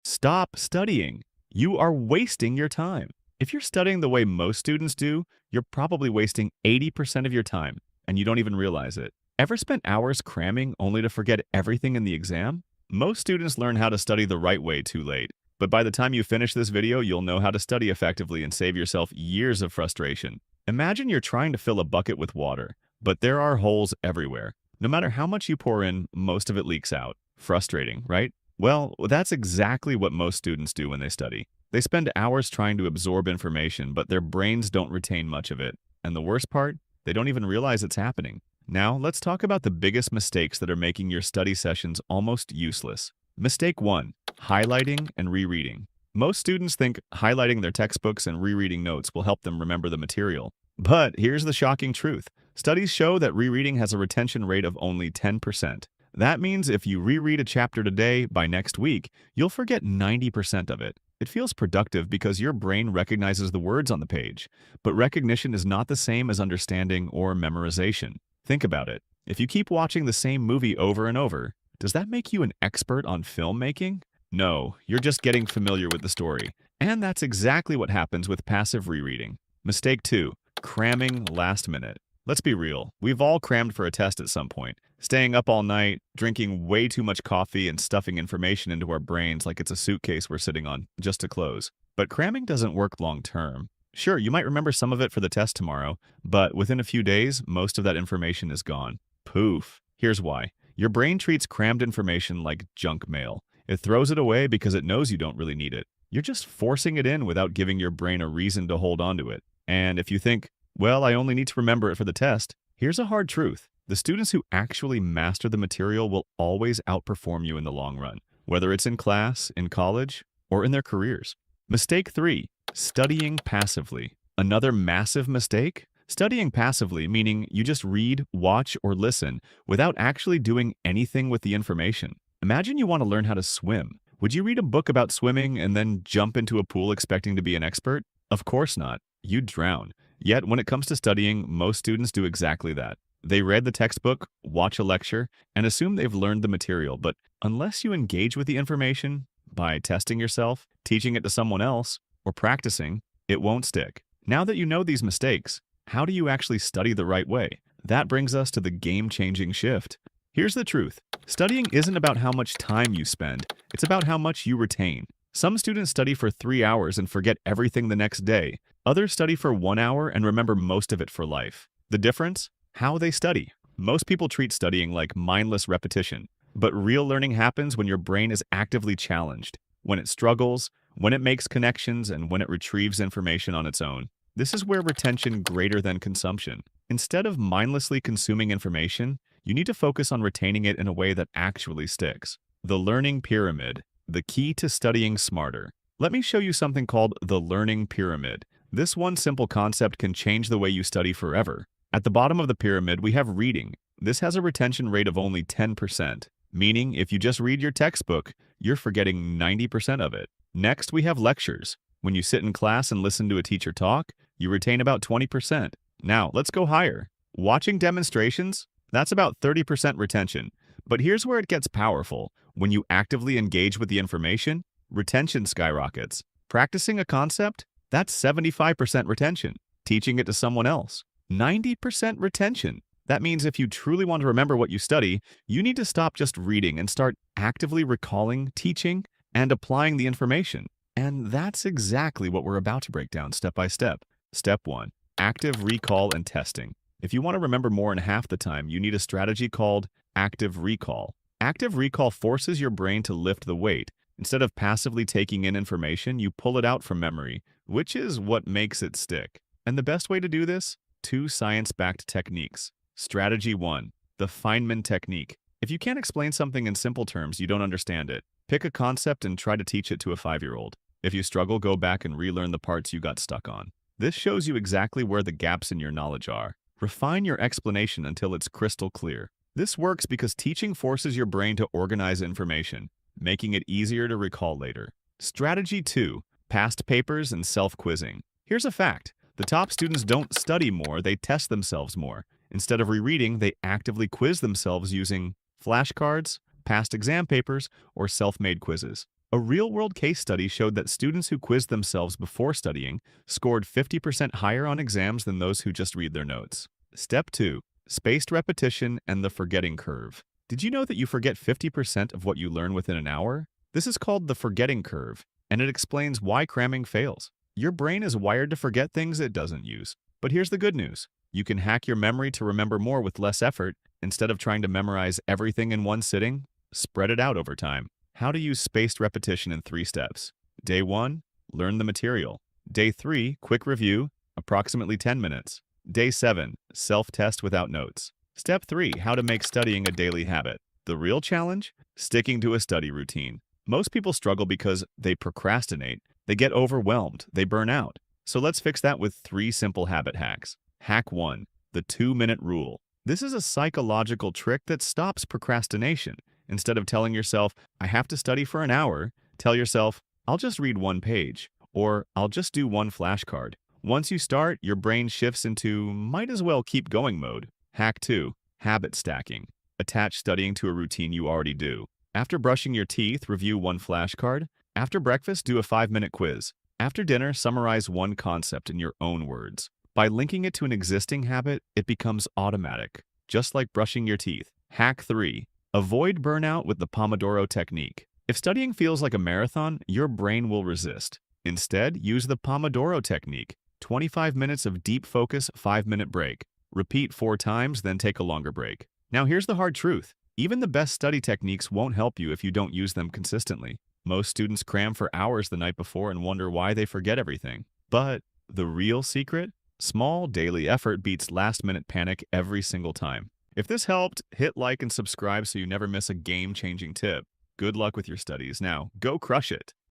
Stop studying. You are wasting your time. If you're studying the way most students do, you're probably wasting 80% of your time, and you don't even realize it. Ever spent hours cramming only to forget everything in the exam? Most students learn how to study the right way too late. But by the time you finish this video, you'll know how to study effectively and save yourself years of frustration. Imagine you're trying to fill a bucket with water, but there are holes everywhere. No matter how much you pour in, most of it leaks out. Frustrating, right? Well, that's exactly what most students do when they study. They spend hours trying to absorb information, but their brains don't retain much of it. And the worst part, they don't even realize it's happening. Now, let's talk about the biggest mistakes that are making your study sessions almost useless. Mistake 1. Highlighting and rereading. Most students think highlighting their textbooks and rereading notes will help them remember the material. But here's the shocking truth. Studies show that rereading has a retention rate of only 10%. That means if you reread a chapter today, by next week, you'll forget 90% of it. It feels productive because your brain recognizes the words on the page, but recognition is not the same as understanding or memorization. Think about it. If you keep watching the same movie over and over, does that make you an expert on filmmaking? No, you're just getting familiar with the story. And that's exactly what happens with passive rereading. Mistake 2. Cramming last minute. Let's be real, we've all crammed for a test at some point, staying up all night, drinking way too much coffee, and stuffing information into our brains like it's a suitcase we're sitting on, just to close. But cramming doesn't work long term. Sure, you might remember some of it for the test tomorrow, but within a few days, most of that information is gone. Poof. Here's why. Your brain treats crammed information like junk mail. It throws it away because it knows you don't really need it. You're just forcing it in without giving your brain a reason to hold on to it. And if you think, well, I only need to remember it for the test, here's a hard truth. The students who actually master the material will always outperform you in the long run, whether it's in class, in college, or in their careers. Mistake 3. Studying passively. Another massive mistake? Studying passively, meaning you just read, watch, or listen without actually doing anything with the information. Imagine you want to learn how to swim. Would you read a book about swimming and then jump into a pool expecting to be an expert? Of course not. You'd drown. Yet, when it comes to studying, most students do exactly that. They read the textbook, watch a lecture, and assume they've learned the material, but unless you engage with the information by testing yourself, teaching it to someone else, or practicing, it won't stick. Now that you know these mistakes, how do you actually study the right way? That brings us to the game-changing shift. Here's the truth. Studying isn't about how much time you spend, it's about how much you retain. Some students study for 3 hours and forget everything the next day. Others study for 1 hour and remember most of it for life. The difference? How they study. Most people treat studying like mindless repetition, but real learning happens when your brain is actively challenged, when it struggles, when it makes connections, and when it retrieves information on its own. This is where retention greater than consumption. Instead of mindlessly consuming information, you need to focus on retaining it in a way that actually sticks. The learning pyramid. The key to studying smarter. Let me show you something called the learning pyramid. This one simple concept can change the way you study forever. At the bottom of the pyramid, we have reading. This has a retention rate of only 10%, meaning if you just read your textbook, you're forgetting 90% of it. Next, we have lectures. When you sit in class and listen to a teacher talk, you retain about 20%. Now, let's go higher. Watching demonstrations, that's about 30% retention. But here's where it gets powerful. When you actively engage with the information, retention skyrockets. Practicing a concept, that's 75% retention. Teaching it to someone else, 90% retention. That means if you truly want to remember what you study, you need to stop just reading and start actively recalling, teaching, and applying the information. And that's exactly what we're about to break down step by step. Step 1. Active recall and testing. If you want to remember more in half the time, you need a strategy called active recall. Active recall forces your brain to lift the weight. Instead of passively taking in information, you pull it out from memory, which is what makes it stick. And the best way to do this? 2 science-backed techniques. Strategy 1. The Feynman technique. If you can't explain something in simple terms, you don't understand it. Pick a concept and try to teach it to a 5-year-old. If you struggle, go back and relearn the parts you got stuck on. This shows you exactly where the gaps in your knowledge are. Refine your explanation until it's crystal clear. This works because teaching forces your brain to organize information, making it easier to recall later. Strategy 2. Past papers and self-quizzing. Here's a fact. The top students don't study more, they test themselves more. Instead of rereading, they actively quiz themselves using flashcards, past exam papers, or self-made quizzes. A real-world case study showed that students who quizzed themselves before studying scored 50% higher on exams than those who just read their notes. Step 2. Spaced repetition and the forgetting curve. Did you know that you forget 50% of what you learn within an hour? This is called the forgetting curve, and it explains why cramming fails. Your brain is wired to forget things it doesn't use. But here's the good news. You can hack your memory to remember more with less effort. Instead of trying to memorize everything in one sitting, spread it out over time. How to use spaced repetition in 3 steps. Day 1, learn the material. Day 3, quick review, approximately 10 minutes. Day 7, self-test without notes. Step 3, how to make studying a daily habit. The real challenge? Sticking to a study routine. Most people struggle because they procrastinate, they get overwhelmed, they burn out. So let's fix that with 3 simple habit hacks. Hack 1, the 2-minute rule. This is a psychological trick that stops procrastination. Instead of telling yourself, I have to study for an hour, tell yourself, I'll just read 1 page, or I'll just do 1 flashcard. Once you start, your brain shifts into might as well keep going mode. Hack 2, habit stacking. Attach studying to a routine you already do. After brushing your teeth, review 1 flashcard. After breakfast, do a 5-minute quiz. After dinner, summarize 1 concept in your own words. By linking it to an existing habit, it becomes automatic, just like brushing your teeth. Hack 3, avoid burnout with the Pomodoro technique. If studying feels like a marathon, your brain will resist. Instead, use the Pomodoro technique. 25 minutes of deep focus, 5-minute break. Repeat 4 times, then take a longer break. Now here's the hard truth. Even the best study techniques won't help you if you don't use them consistently. Most students cram for hours the night before and wonder why they forget everything. But the real secret? Small daily effort beats last-minute panic every single time. If this helped, hit like and subscribe so you never miss a game-changing tip. Good luck with your studies. Now, go crush it!